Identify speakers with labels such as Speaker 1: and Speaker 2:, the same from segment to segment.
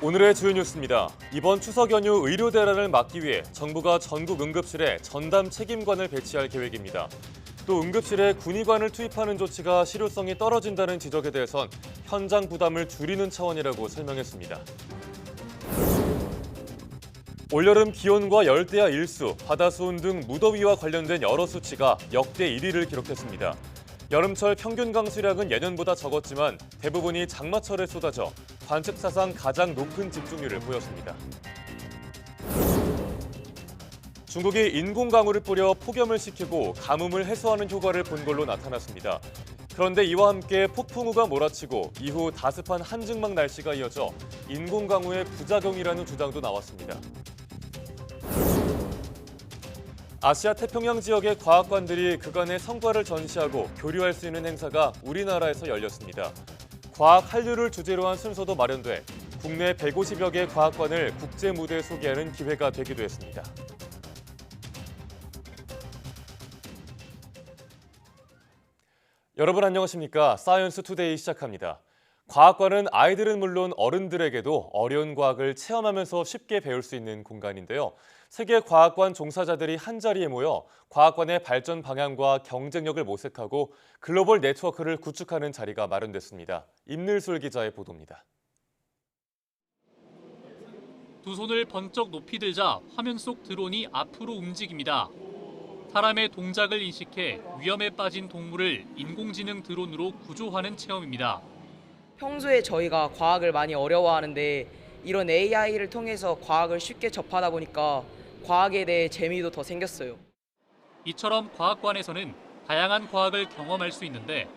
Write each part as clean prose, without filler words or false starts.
Speaker 1: 오늘의 주요 뉴스입니다. 이번 추석 연휴 의료 대란을 막기 위해 정부가 전국 응급실에 전담 책임관을 배치할 계획입니다. 또 응급실에 군의관을 투입하는 조치가 실효성이 떨어진다는 지적에 대해선 현장 부담을 줄이는 차원이라고 설명했습니다. 올여름 기온과 열대야 일수, 바다수온 등 무더위와 관련된 여러 수치가 역대 1위를 기록했습니다. 여름철 평균 강수량은 예년보다 적었지만 대부분이 장마철에 쏟아져 관측 사상 가장 높은 집중률을 보였습니다. 중국이 인공강우를 뿌려 폭염을 식히고 가뭄을 해소하는 효과를 본 걸로 나타났습니다. 그런데 이와 함께 폭풍우가 몰아치고 이후 다습한 한증막 날씨가 이어져 인공강우의 부작용이라는 주장도 나왔습니다. 아시아 태평양 지역의 과학관들이 그간의 성과를 전시하고 교류할 수 있는 행사가 우리나라에서 열렸습니다. 과학 한류를 주제로 한 순서도 마련돼 국내 150여 개 과학관을 국제 무대에 소개하는 기회가 되기도 했습니다. 여러분 안녕하십니까? 사이언스 투데이 시작합니다. 과학관은 아이들은 물론 어른들에게도 어려운 과학을 체험하면서 쉽게 배울 수 있는 공간인데요. 세계 과학관 종사자들이 한자리에 모여 과학관의 발전 방향과 경쟁력을 모색하고 글로벌 네트워크를 구축하는 자리가 마련됐습니다. 임늘솔 기자의 보도입니다.
Speaker 2: 두 손을 번쩍 높이 들자 화면 속 드론이 앞으로 움직입니다. 사람의 동작을 인식해 위험에 빠진 동물을 인공지능 드론으로 구조하는 체험입니다.
Speaker 3: 평소에 저희가 과학을 많이 어려워하는데 이런 AI를 통해서 과학을 쉽게 접하다 보니까 과학에 대해 재미도 더 생겼어요.
Speaker 2: 이처럼 과학관에서는 다양한 과학을 경험할 수 있는데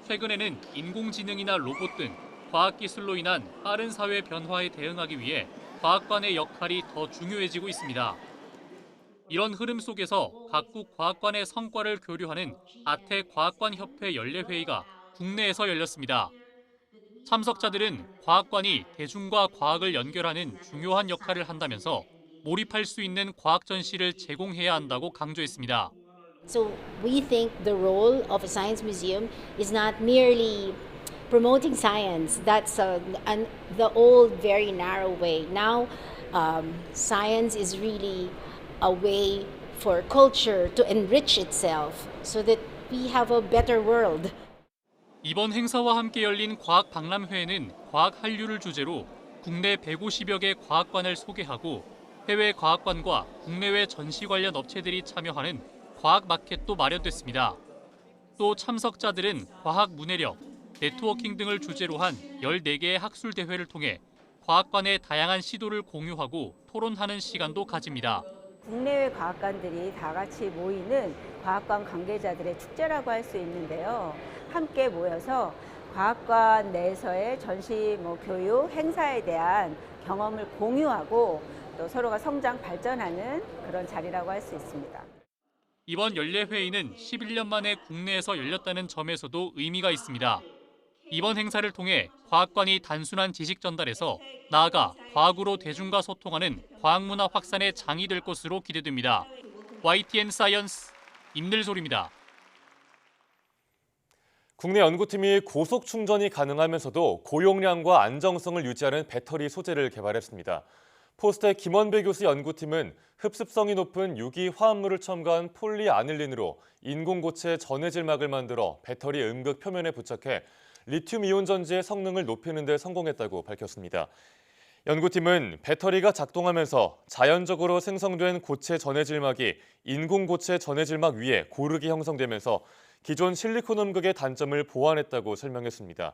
Speaker 2: 최근에는 인공지능이나 로봇 등 과학기술로 인한 빠른 사회 변화에 대응하기 위해 과학관의 역할이 더 중요해지고 있습니다. 이런 흐름 속에서 각국 과학관의 성과를 교류하는 아태 과학관협회 연례회의가 국내에서 열렸습니다. 참석자들은 과학관이 대중과 과학을 연결하는 중요한 역할을 한다면서 몰입할 수 있는 과학 전시를 제공해야 한다고 강조했습니다.
Speaker 4: So we think the role of a science museum is not merely promoting science. That's the old, very narrow way. Now, science is really a way for culture to enrich itself so that we have a better world.
Speaker 2: 이번 행사와 함께 열린 과학 박람회에는 과학 한류를 주제로 국내 150여 개 과학관을 소개하고 해외 과학관과 국내외 전시 관련 업체들이 참여하는 과학 마켓도 마련됐습니다. 또 참석자들은 과학 문해력, 네트워킹 등을 주제로 한 14개의 학술 대회를 통해 과학관의 다양한 시도를 공유하고 토론하는 시간도 가집니다.
Speaker 5: 국내외 과학관들이 다 같이 모이는 과학관 관계자들의 축제라고 할 수 있는데요. 함께 모여서 과학관 내에서의 전시 교육, 행사에 대한 경험을 공유하고 또 서로가 성장, 발전하는 그런 자리라고 할 수 있습니다.
Speaker 2: 이번 연례회의는 11년 만에 국내에서 열렸다는 점에서도 의미가 있습니다. 이번 행사를 통해 과학관이 단순한 지식 전달에서 나아가 과학으로 대중과 소통하는 과학문화 확산의 장이 될 것으로 기대됩니다. YTN 사이언스 임늘솔입니다.
Speaker 1: 국내 연구팀이 고속 충전이 가능하면서도 고용량과 안정성을 유지하는 배터리 소재를 개발했습니다. 포스텍 김원배 교수 연구팀은 흡습성이 높은 유기 화합물을 첨가한 폴리아닐린으로 인공고체 전해질막을 만들어 배터리 음극 표면에 부착해 리튬이온 전지의 성능을 높이는 데 성공했다고 밝혔습니다. 연구팀은 배터리가 작동하면서 자연적으로 생성된 고체 전해질막이 인공고체 전해질막 위에 고르게 형성되면서 기존 실리콘 음극의 단점을 보완했다고 설명했습니다.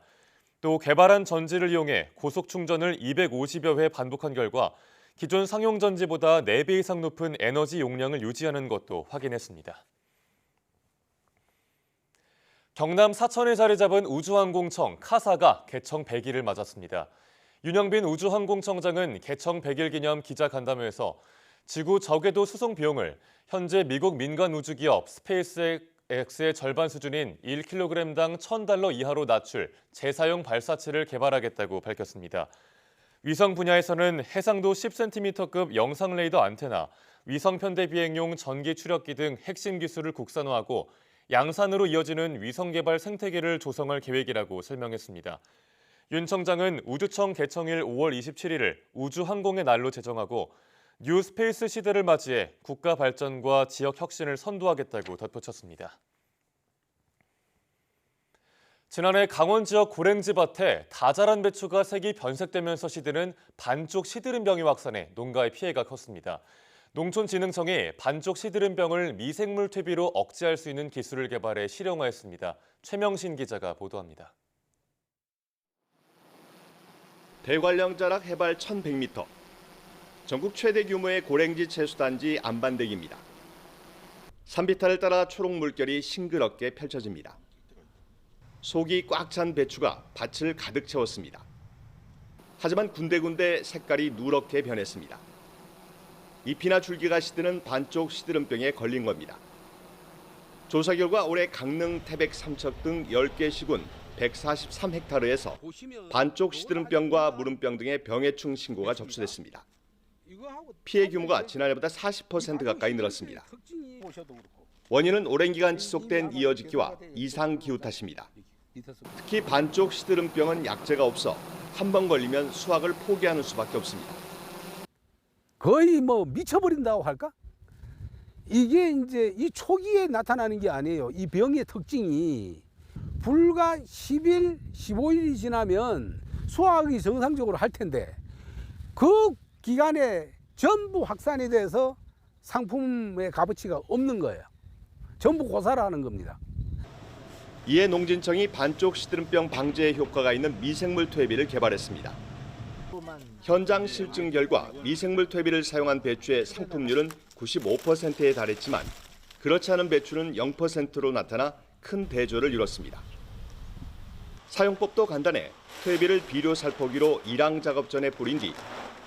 Speaker 1: 또 개발한 전지를 이용해 고속 충전을 250여 회 반복한 결과 기존 상용 전지보다 4배 이상 높은 에너지 용량을 유지하는 것도 확인했습니다. 경남 사천에 자리 잡은 우주항공청 카사가 개청 100일을 맞았습니다. 윤영빈 우주항공청장은 개청 100일 기념 기자간담회에서 지구 저궤도 수송 비용을 현재 미국 민간 우주기업 스페이스X의 절반 수준인 1kg당 $1,000 이하로 낮출 재사용 발사체를 개발하겠다고 밝혔습니다. 위성 분야에서는 해상도 10cm급 영상 레이더 안테나, 위성 편대 비행용 전기 추력기 등 핵심 기술을 국산화하고 양산으로 이어지는 위성 개발 생태계를 조성할 계획이라고 설명했습니다. 윤 청장은 우주청 개청일 5월 27일을 우주항공의 날로 제정하고 뉴스페이스 시대를 맞이해 국가 발전과 지역 혁신을 선도하겠다고 덧붙였습니다. 지난해 강원 지역 고랭지 밭에 다 자란 배추가 색이 변색되면서 시드는 반쪽 시드름병이 확산해 농가의 피해가 컸습니다. 농촌진흥청이 반쪽 시드름병을 미생물 퇴비로 억제할 수 있는 기술을 개발해 실용화했습니다. 최명신 기자가 보도합니다.
Speaker 6: 대관령 자락 해발 1,100m. 전국 최대 규모의 고랭지 채수단지 안반대기입니다. 산비탈을 따라 초록 물결이 싱그럽게 펼쳐집니다. 속이 꽉 찬 배추가 밭을 가득 채웠습니다. 하지만 군데군데 색깔이 누렇게 변했습니다. 잎이나 줄기가 시드는 반쪽 시드름병에 걸린 겁니다. 조사 결과 올해 강릉, 태백, 삼척 등 10개 시군 143헥타르에서 반쪽 시드름병과 무름병 등의 병해충 신고가 접수됐습니다. 피해 규모가 지난해보다 40% 가까이 늘었습니다. 원인은 오랜 기간 지속된 이어짓기와 이상 기후 탓입니다. 특히 반쪽 시드름병은 약재가 없어 한 번 걸리면 수확을 포기하는 수밖에 없습니다.
Speaker 7: 거의 미쳐버린다고 할까? 이게 이제 이 초기에 나타나는 게 아니에요. 이 병의 특징이 불과 10일, 15일이 지나면 수확이 정상적으로 할 텐데 그 기간에 전부 확산이 돼서 상품의 값어치가 없는 거예요. 전부 고사를 하는 겁니다.
Speaker 6: 이에 농진청이 반쪽 시드름병 방제에 효과가 있는 미생물 퇴비를 개발했습니다. 현장 실증 결과 미생물 퇴비를 사용한 배추의 상품률은 95%에 달했지만 그렇지 않은 배추는 0%로 나타나 큰 대조를 이뤘습니다. 사용법도 간단해 퇴비를 비료 살포기로 일항 작업 전에 뿌린 뒤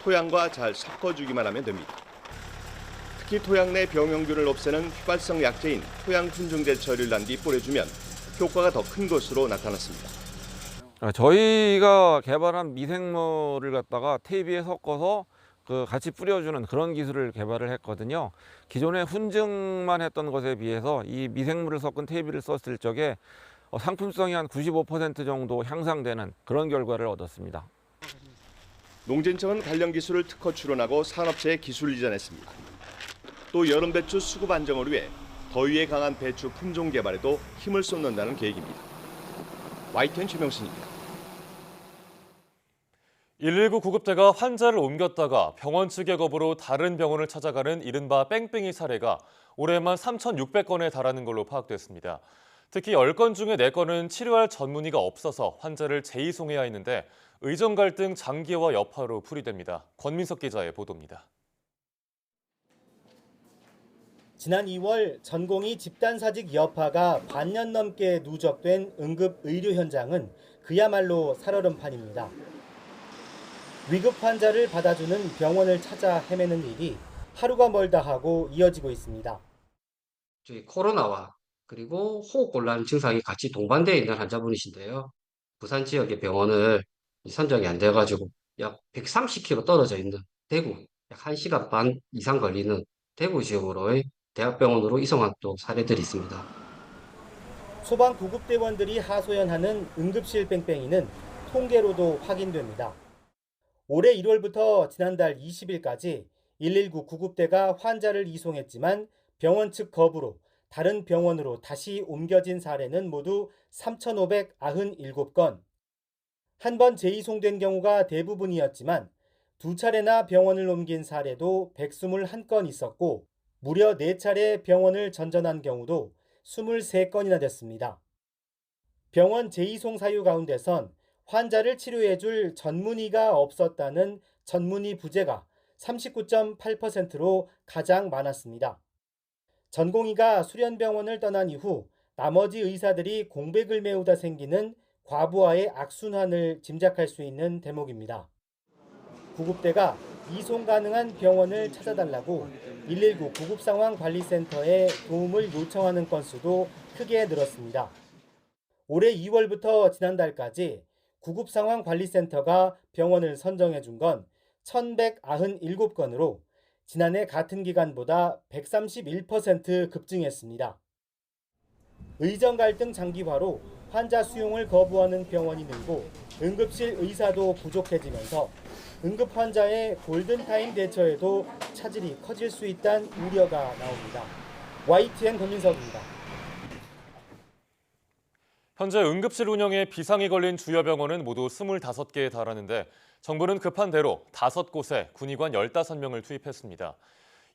Speaker 6: 토양과 잘 섞어주기만 하면 됩니다. 특히 토양 내 병용균을 없애는 휘발성 약재인 토양 훈증제 처리를 한 뒤 뿌려주면 효과가 더 큰 것으로 나타났습니다.
Speaker 8: 저희가 개발한 미생물을 갖다가 퇴비에 섞어서 같이 뿌려주는 그런 기술을 개발을 했거든요. 기존에 훈증만 했던 것에 비해서 이 미생물을 섞은 퇴비를 썼을 적에 상품성이 한 95% 정도 향상되는 그런 결과를 얻었습니다.
Speaker 6: 농진청은 관련 기술을 특허 출원하고 산업체에 기술 이전했습니다. 또 여름 배추 수급 안정을 위해 더위에 강한 배추 품종 개발에도 힘을 쏟는다는 계획입니다. YTN 최명신입니다.
Speaker 1: 119 구급대가 환자를 옮겼다가 병원 측의 거부로 다른 병원을 찾아가는 이른바 뺑뺑이 사례가 올해만 3,600건에 달하는 걸로 파악됐습니다. 특히 10건 중에 4건은 치료할 전문의가 없어서 환자를 재이송해야 했는데 의정 갈등 장기화 여파로 풀이됩니다. 권민석 기자의 보도입니다.
Speaker 9: 지난 2월 전공의 집단사직 여파가 반년 넘게 누적된 응급 의료 현장은 그야말로 살얼음판입니다. 위급 환자를 받아주는 병원을 찾아 헤매는 일이 하루가 멀다 하고 이어지고 있습니다.
Speaker 10: 저희 코로나와 그리고 호흡곤란 증상이 같이 동반되어 있는 환자분이신데요. 부산 지역의 병원을 선정이 안 돼가지고 약 130km 떨어져 있는 대구, 약 1시간 반 이상 걸리는 대구 지역으로의 대학병원으로 이송한 또 사례들이 있습니다.
Speaker 9: 소방 구급대원들이 하소연하는 응급실 뺑뺑이는 통계로도 확인됩니다. 올해 1월부터 지난달 20일까지 119 구급대가 환자를 이송했지만 병원 측 거부로 다른 병원으로 다시 옮겨진 사례는 모두 3,597건. 한 번 재이송된 경우가 대부분이었지만 두 차례나 병원을 옮긴 사례도 121건 있었고 무려 4차례 병원을 전전한 경우도 23건이나 됐습니다. 병원 재이송 사유 가운데선 환자를 치료해줄 전문의가 없었다는 전문의 부재가 39.8%로 가장 많았습니다. 전공의가 수련병원을 떠난 이후 나머지 의사들이 공백을 메우다 생기는 과부하의 악순환을 짐작할 수 있는 대목입니다. 구급대가 이송 가능한 병원을 찾아달라고 119 구급상황관리센터에 도움을 요청하는 건수도 크게 늘었습니다. 올해 2월부터 지난달까지 구급상황관리센터가 병원을 선정해 준 건 1,197건으로 지난해 같은 기간보다 131% 급증했습니다. 의정 갈등 장기화로 환자 수용을 거부하는 병원이 늘고 응급실 의사도 부족해지면서 응급 환자의 골든타임 대처에도 차질이 커질 수 있다는 우려가 나옵니다. YTN 권민석입니다.
Speaker 1: 현재 응급실 운영에 비상이 걸린 주요 병원은 모두 25개에 달하는데 정부는 급한 대로 5곳에 군의관 15명을 투입했습니다.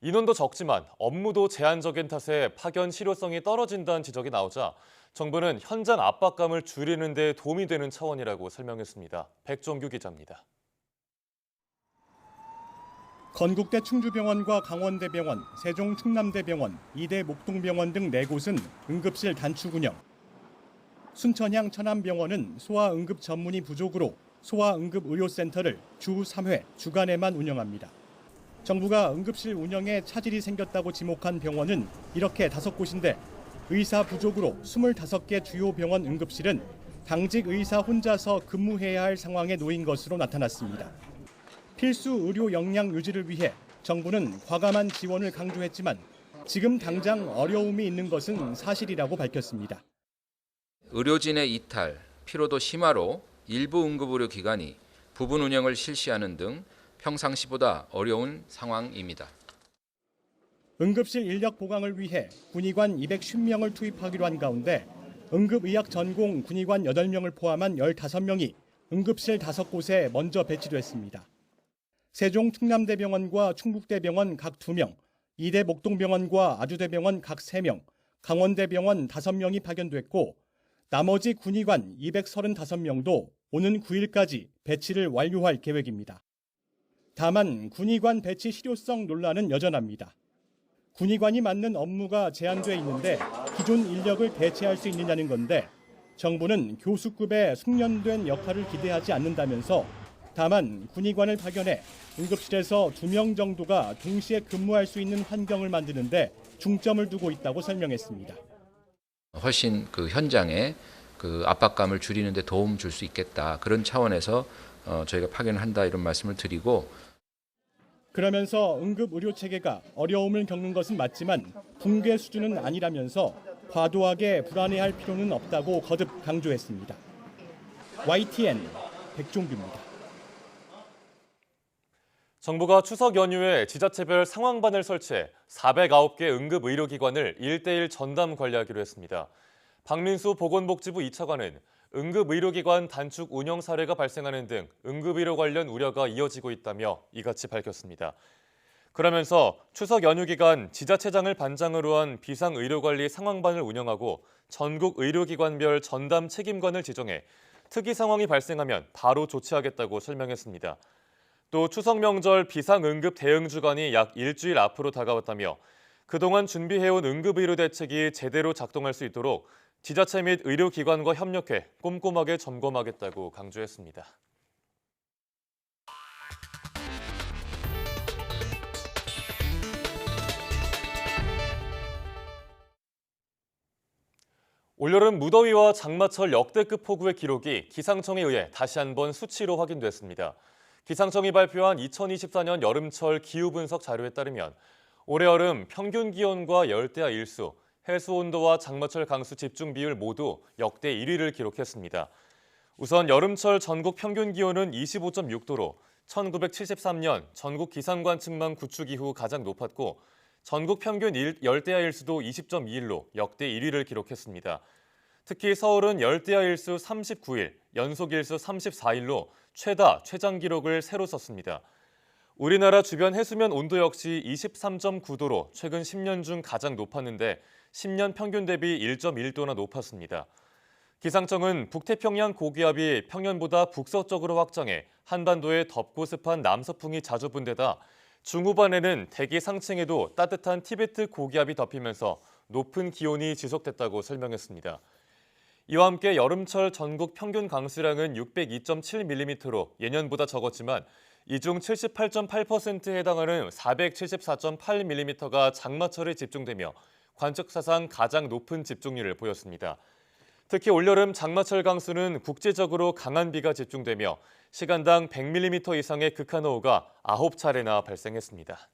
Speaker 1: 인원도 적지만 업무도 제한적인 탓에 파견 실효성이 떨어진다는 지적이 나오자 정부는 현장 압박감을 줄이는 데 도움이 되는 차원이라고 설명했습니다. 백종규 기자입니다.
Speaker 9: 건국대 충주병원과 강원대병원, 세종 충남대병원, 이대 목동병원 등 4곳은 응급실 단축 운영. 순천향 천안병원은 소아응급 전문의 부족으로 소아응급의료센터를 주 3회 주간에만 운영합니다. 정부가 응급실 운영에 차질이 생겼다고 지목한 병원은 이렇게 5곳인데 의사 부족으로 25개 주요 병원 응급실은 당직 의사 혼자서 근무해야 할 상황에 놓인 것으로 나타났습니다. 필수 의료 역량 유지를 위해 정부는 과감한 지원을 강조했지만 지금 당장 어려움이 있는 것은 사실이라고 밝혔습니다.
Speaker 11: 의료진의 이탈, 피로도 심화로 일부 응급의료기관이 부분 운영을 실시하는 등 평상시보다 어려운 상황입니다.
Speaker 9: 응급실 인력 보강을 위해 군의관 250명을 투입하기로 한 가운데 응급의학 전공 군의관 8명을 포함한 15명이 응급실 5곳에 먼저 배치됐습니다. 세종 충남대병원과 충북대병원 각 2명, 이대 목동병원과 아주대병원 각 3명, 강원대병원 5명이 파견됐고 나머지 군의관 235명도 오는 9일까지 배치를 완료할 계획입니다. 다만 군의관 배치 실효성 논란은 여전합니다. 군의관이 맡는 업무가 제한돼 있는데 기존 인력을 대체할 수 있느냐는 건데 정부는 교수급의 숙련된 역할을 기대하지 않는다면서 다만 군의관을 파견해 응급실에서 2명 정도가 동시에 근무할 수 있는 환경을 만드는 데 중점을 두고 있다고 설명했습니다.
Speaker 11: 훨씬 그 현장에 그 압박감을 줄이는 데 도움 줄 수 있겠다. 그런 차원에서 저희가 파견을 한다 이런 말씀을 드리고
Speaker 9: 그러면서 응급 의료 체계가 어려움을 겪는 것은 맞지만 붕괴 수준은 아니라면서 과도하게 불안해할 필요는 없다고 거듭 강조했습니다. YTN 백종규입니다.
Speaker 1: 정부가 추석 연휴에 지자체별 상황반을 설치해 409개 응급의료기관을 1:1 전담 관리하기로 했습니다. 박민수 보건복지부 2차관은 응급의료기관 단축 운영 사례가 발생하는 등 응급의료 관련 우려가 이어지고 있다며 이같이 밝혔습니다. 그러면서 추석 연휴 기간 지자체장을 반장으로 한 비상의료관리 상황반을 운영하고 전국 의료기관별 전담 책임관을 지정해 특이 상황이 발생하면 바로 조치하겠다고 설명했습니다. 또 추석 명절 비상응급 대응 주간이 약 일주일 앞으로 다가왔다며 그동안 준비해온 응급의료 대책이 제대로 작동할 수 있도록 지자체 및 의료기관과 협력해 꼼꼼하게 점검하겠다고 강조했습니다. 올여름 무더위와 장마철 역대급 폭우의 기록이 기상청에 의해 다시 한번 수치로 확인됐습니다. 기상청이 발표한 2024년 여름철 기후분석 자료에 따르면 올해 여름 평균 기온과 열대야 일수, 해수 온도와 장마철 강수 집중 비율 모두 역대 1위를 기록했습니다. 우선 여름철 전국 평균 기온은 25.6도로 1973년 전국 기상관측망 구축 이후 가장 높았고 전국 평균 열대야 일수도 20.21로 역대 1위를 기록했습니다. 특히 서울은 열대야 일수 39일, 연속 일수 34일로 최장 기록을 새로 썼습니다. 우리나라 주변 해수면 온도 역시 23.9도로 최근 10년 중 가장 높았는데 10년 평균 대비 1.1도나 높았습니다. 기상청은 북태평양 고기압이 평년보다 북서쪽으로 확장해 한반도에 덥고 습한 남서풍이 자주 분데다 중후반에는 대기 상층에도 따뜻한 티베트 고기압이 덮이면서 높은 기온이 지속됐다고 설명했습니다. 이와 함께 여름철 전국 평균 강수량은 602.7mm로 예년보다 적었지만 이 중 78.8%에 해당하는 474.8mm가 장마철에 집중되며 관측사상 가장 높은 집중률을 보였습니다. 특히 올여름 장마철 강수는 국제적으로 강한 비가 집중되며 시간당 100mm 이상의 극한호우가 9차례나 발생했습니다.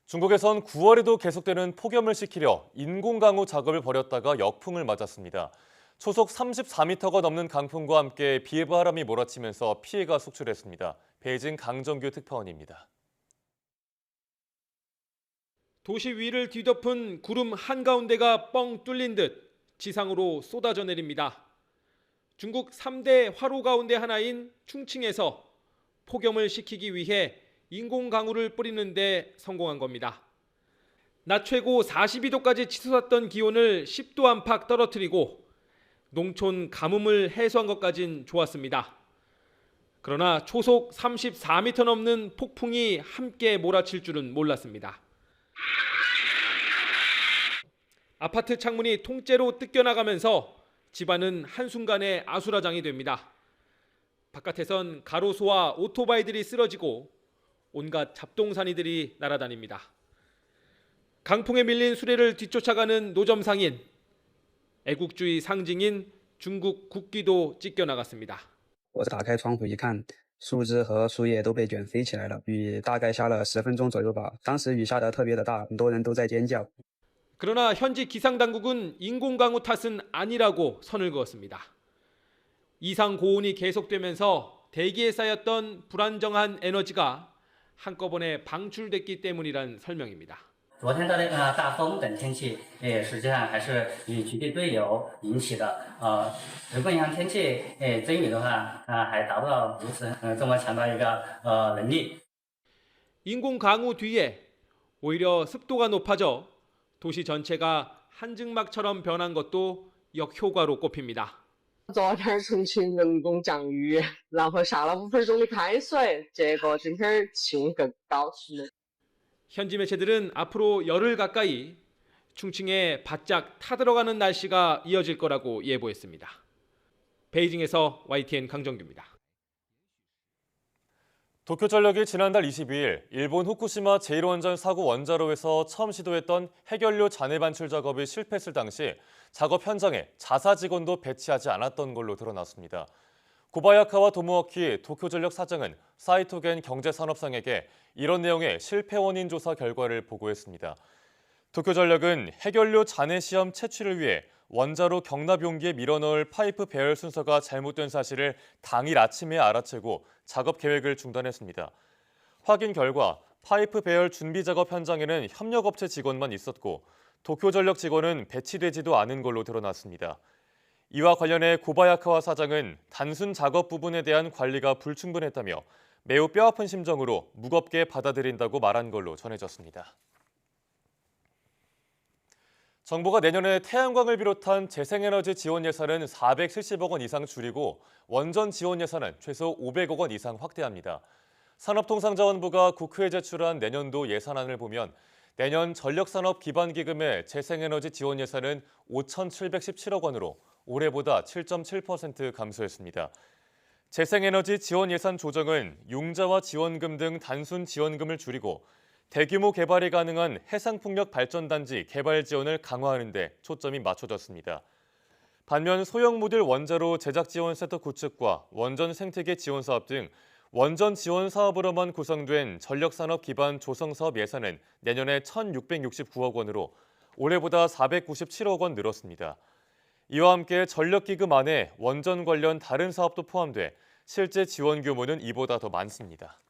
Speaker 1: 중국에선 9월에도 계속되는 폭염을 식히려 인공강우 작업을 벌였다가 역풍을 맞았습니다. 초속 34m가 넘는 강풍과 함께 비바람이 몰아치면서 피해가 속출했습니다. 베이징 강정규 특파원입니다.
Speaker 12: 도시 위를 뒤덮은 구름 한가운데가 뻥 뚫린 듯 지상으로 쏟아져 내립니다. 중국 3대 화로 가운데 하나인 충칭에서 폭염을 식히기 위해 인공강우를 뿌리는 데 성공한 겁니다. 낮 최고 42도까지 치솟았던 기온을 10도 안팎 떨어뜨리고 농촌 가뭄을 해소한 것까진 좋았습니다. 그러나 초속 34m 넘는 폭풍이 함께 몰아칠 줄은 몰랐습니다. 아파트 창문이 통째로 뜯겨나가면서 집안은 한순간에 아수라장이 됩니다. 바깥에선 가로수와 오토바이들이 쓰러지고 온갖 잡동사니들이 날아다닙니다. 강풍에 밀린 수레를 뒤쫓아가는 노점상인, 애국주의 상징인 중국 국기도 찢겨나갔습니다.
Speaker 13: 我打开窗户一看，树枝和树叶都被卷飞起来了。雨大概下了10分钟左右吧。当时雨下得特别的大，很多人都在尖叫。
Speaker 12: 그러나 현지 기상당국은 인공강우 탓은 아니라고 선을 그었습니다. 이상 고온이 계속되면서 대기에 쌓였던 불안정한 에너지가 한꺼번에 방출됐기 때문이란 설명입니다.
Speaker 14: 昨天的大风等天气，实际上还是与局地对流引起的。如果你看天气增雨的话，还达不到如此这么强的一个能力。
Speaker 12: 인공 강우 뒤에 오히려 습도가 높아져 도시 전체가 한증막처럼 변한 것도 역효과로 꼽힙니다.
Speaker 15: 昨天重庆人工降雨，然后下了5分钟的开水，结果今天气温更高。
Speaker 12: 현지 매체들은 앞으로 열흘 가까이 충칭에 바짝 타들어가는 날씨가 이어질 거라고 예보했습니다. 베이징에서 YTN 강정규입니다.
Speaker 1: 도쿄전력이 지난달 22일 일본 후쿠시마 제1원전 사고 원자로에서 처음 시도했던 핵연료 잔해 반출 작업이 실패했을 당시 작업 현장에 자사 직원도 배치하지 않았던 걸로 드러났습니다. 고바야카와 도모오키 도쿄전력 사장은 사이토겐 경제산업상에게 이런 내용의 실패 원인 조사 결과를 보고했습니다. 도쿄전력은 핵연료 잔해 시험 채취를 위해 원자로 경납 용기에 밀어넣을 파이프 배열 순서가 잘못된 사실을 당일 아침에 알아채고 작업 계획을 중단했습니다. 확인 결과 파이프 배열 준비 작업 현장에는 협력업체 직원만 있었고 도쿄전력 직원은 배치되지도 않은 걸로 드러났습니다. 이와 관련해 고바야카와 사장은 단순 작업 부분에 대한 관리가 불충분했다며 매우 뼈아픈 심정으로 무겁게 받아들인다고 말한 걸로 전해졌습니다. 정부가 내년에 태양광을 비롯한 재생에너지 지원 예산은 470억 원 이상 줄이고 원전 지원 예산은 최소 500억 원 이상 확대합니다. 산업통상자원부가 국회에 제출한 내년도 예산안을 보면 내년 전력산업기반기금의 재생에너지 지원 예산은 5,717억 원으로 올해보다 7.7% 감소했습니다. 재생에너지 지원 예산 조정은 융자와 지원금 등 단순 지원금을 줄이고 대규모 개발이 가능한 해상풍력 발전단지 개발 지원을 강화하는 데 초점이 맞춰졌습니다. 반면 소형 모듈 원자로 제작 지원 센터 구축과 원전 생태계 지원 사업 등 원전 지원 사업으로만 구성된 전력산업 기반 조성 사업 예산은 내년에 1,669억 원으로 올해보다 497억 원 늘었습니다. 이와 함께 전력기금 안에 원전 관련 다른 사업도 포함돼 실제 지원 규모는 이보다 더 많습니다.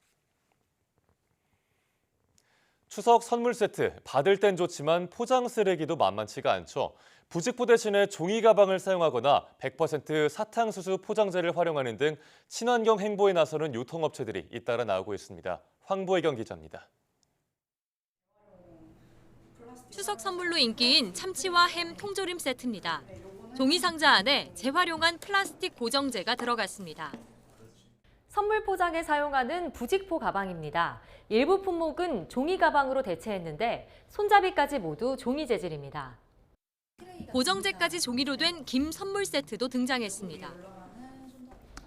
Speaker 1: 추석 선물 세트, 받을 땐 좋지만 포장 쓰레기도 만만치가 않죠. 부직포 대신에 종이 가방을 사용하거나 100% 사탕수수 포장재를 활용하는 등 친환경 행보에 나서는 유통업체들이 잇따라 나오고 있습니다. 황보혜경 기자입니다.
Speaker 16: 추석 선물로 인기인 참치와 햄 통조림 세트입니다. 종이 상자 안에 재활용한 플라스틱 고정재가 들어갔습니다.
Speaker 17: 선물 포장에 사용하는 부직포 가방입니다. 일부 품목은 종이 가방으로 대체했는데 손잡이까지 모두 종이 재질입니다.
Speaker 16: 고정재까지 종이로 된 김 선물 세트도 등장했습니다.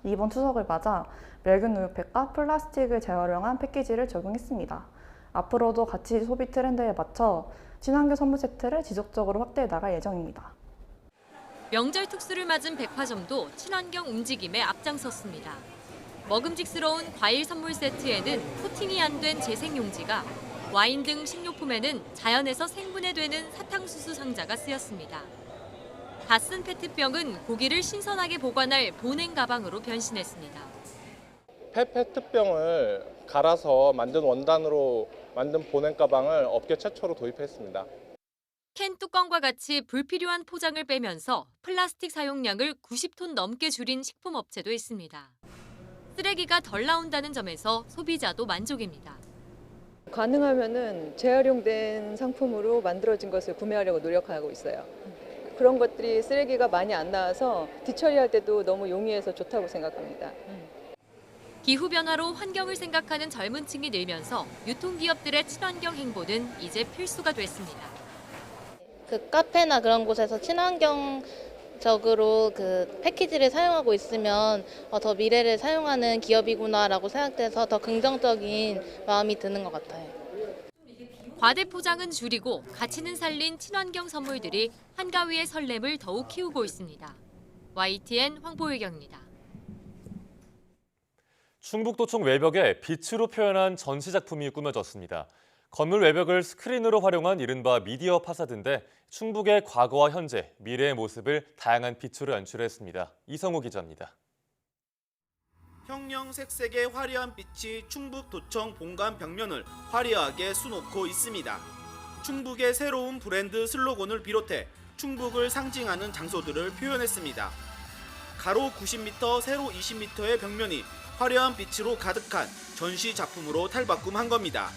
Speaker 18: 이번 추석을 맞아 멸균 우유팩과 플라스틱을 재활용한 패키지를 적용했습니다. 앞으로도 가치 소비 트렌드에 맞춰 친환경 선물 세트를 지속적으로 확대해 나갈 예정입니다.
Speaker 16: 명절 특수를 맞은 백화점도 친환경 움직임에 앞장섰습니다. 먹음직스러운 과일 선물 세트에는 코팅이 안 된 재생용지가 와인 등 식료품에는 자연에서 생분해되는 사탕수수 상자가 쓰였습니다. 다 쓴 페트병은 고기를 신선하게 보관할 보냉 가방으로 변신했습니다.
Speaker 19: 페트병을 갈아서 만든 원단으로 만든 보냉 가방을 업계 최초로 도입했습니다.
Speaker 16: 캔 뚜껑과 같이 불필요한 포장을 빼면서 플라스틱 사용량을 90톤 넘게 줄인 식품업체도 있습니다. 쓰레기가 덜 나온다는 점에서 소비자도 만족입니다.
Speaker 20: 가능하면은 재활용된 상품으로 만들어진 것을 구매하려고 노력하고 있어요. 그런 것들이 쓰레기가 많이 안 나와서 뒤처리할 때도 너무 용이해서 좋다고 생각합니다.
Speaker 16: 기후변화로 환경을 생각하는 젊은 층이 늘면서 유통기업들의 친환경 행보는 이제 필수가 됐습니다.
Speaker 21: 그 카페나 그런 곳에서 친환경적으로 그 패키지를 사용하고 있으면 더 미래를 사용하는 기업이구나라고 생각돼서 더 긍정적인 마음이 드는 것 같아요.
Speaker 16: 과대 포장은 줄이고 가치는 살린 친환경 선물들이 한가위의 설렘을 더욱 키우고 있습니다. YTN 황보혜경입니다.
Speaker 1: 충북도청 외벽에 빛으로 표현한 전시작품이 꾸며졌습니다. 건물 외벽을 스크린으로 활용한 이른바 미디어 파사드인데 충북의 과거와 현재, 미래의 모습을 다양한 빛으로 연출했습니다. 이성우 기자입니다.
Speaker 22: 형형색색의 화려한 빛이 충북도청 본관 벽면을 화려하게 수놓고 있습니다. 충북의 새로운 브랜드 슬로건을 비롯해 충북을 상징하는 장소들을 표현했습니다. 가로 90m, 세로 20m의 벽면이 화려한 빛으로 가득한 전시 작품으로 탈바꿈한 겁니다.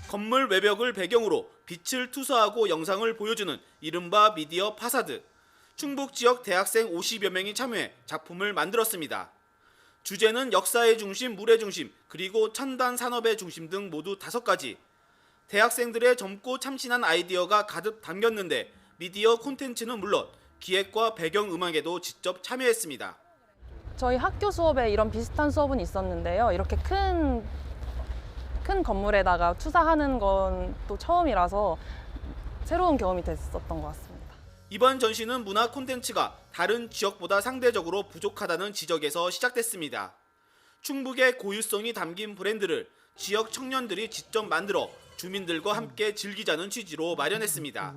Speaker 22: 건물 외벽을 배경으로 빛을 투사하고 영상을 보여주는 이른바 미디어 파사드. 충북 지역 대학생 50여 명이 참여해 작품을 만들었습니다. 주제는 역사의 중심, 물의 중심, 그리고 첨단 산업의 중심 등 모두 5가지. 대학생들의 젊고 참신한 아이디어가 가득 담겼는데 미디어 콘텐츠는 물론 기획과 배경음악에도 직접 참여했습니다.
Speaker 18: 저희 학교 수업에 이런 비슷한 수업은 있었는데요. 이렇게 큰 건물에다가 투사하는 건 또 처음이라서 새로운 경험이 됐었던 것 같습니다.
Speaker 22: 이번 전시는 문화 콘텐츠가 다른 지역보다 상대적으로 부족하다는 지적에서 시작됐습니다. 충북의 고유성이 담긴 브랜드를 지역 청년들이 직접 만들어 주민들과 함께 즐기자는 취지로 마련했습니다.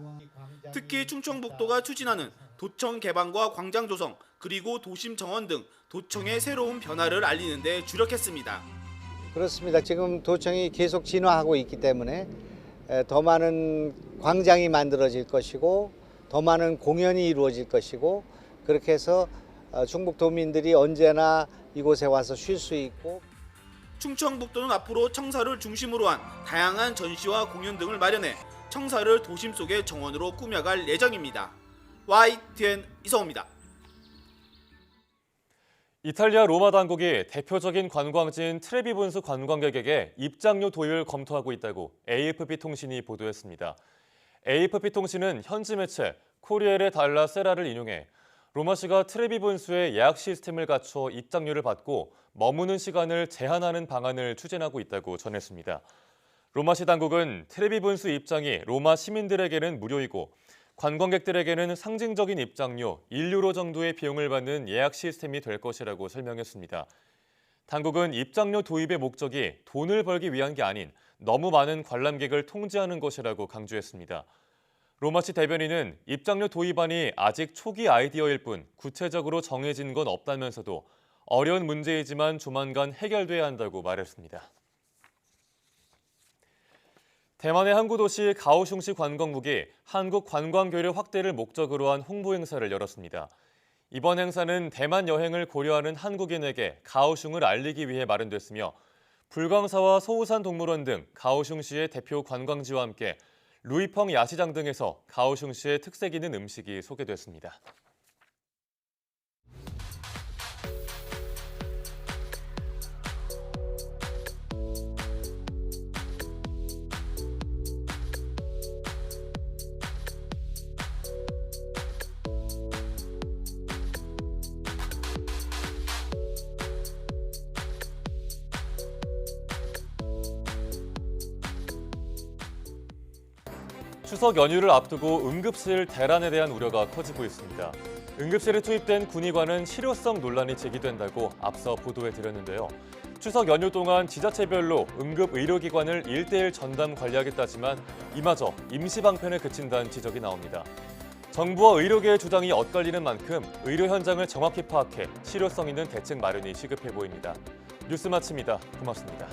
Speaker 22: 특히 충청북도가 추진하는 도청 개방과 광장 조성, 그리고 도심 정원 등 도청의 새로운 변화를 알리는 데 주력했습니다.
Speaker 23: 그렇습니다. 지금 도청이 계속 진화하고 있기 때문에 더 많은 광장이 만들어질 것이고 더 많은 공연이 이루어질 것이고 그렇게 해서 충북도민들이 언제나 이곳에 와서 쉴 수 있고
Speaker 22: 충청북도는 앞으로 청사를 중심으로 한 다양한 전시와 공연 등을 마련해 청사를 도심 속의 정원으로 꾸며갈 예정입니다. YTN 이성호입니다.
Speaker 1: 이탈리아 로마 당국이 대표적인 관광지인 트레비 분수 관광객에게 입장료 도입을 검토하고 있다고 AFP 통신이 보도했습니다. AFP 통신은 현지 매체 코리에레 달라 세라를 인용해 로마시가 트레비 분수의 예약 시스템을 갖춰 입장료를 받고 머무는 시간을 제한하는 방안을 추진하고 있다고 전했습니다. 로마시 당국은 트레비 분수 입장이 로마 시민들에게는 무료이고 관광객들에게는 상징적인 입장료 1유로 정도의 비용을 받는 예약 시스템이 될 것이라고 설명했습니다. 당국은 입장료 도입의 목적이 돈을 벌기 위한 게 아닌 너무 많은 관람객을 통제하는 것이라고 강조했습니다. 로마시 대변인은 입장료 도입안이 아직 초기 아이디어일 뿐 구체적으로 정해진 건 없다면서도 어려운 문제이지만 조만간 해결돼야 한다고 말했습니다. 대만의 항구 도시 가오슝시 관광국이 한국 관광 교류 확대를 목적으로 한 홍보 행사를 열었습니다. 이번 행사는 대만 여행을 고려하는 한국인에게 가오슝을 알리기 위해 마련됐으며 불광사와 소우산 동물원 등 가오슝시의 대표 관광지와 함께 루이펑 야시장 등에서 가오슝시의 특색 있는 음식이 소개됐습니다. 추석 연휴를 앞두고 응급실 대란에 대한 우려가 커지고 있습니다. 응급실에 투입된 군의관은 실효성 논란이 제기된다고 앞서 보도해드렸는데요. 추석 연휴 동안 지자체별로 응급의료기관을 1:1 전담 관리하겠다지만 이마저 임시 방편에 그친다는 지적이 나옵니다. 정부와 의료계의 주장이 엇갈리는 만큼 의료 현장을 정확히 파악해 실효성 있는 대책 마련이 시급해 보입니다. 뉴스 마칩니다. 고맙습니다.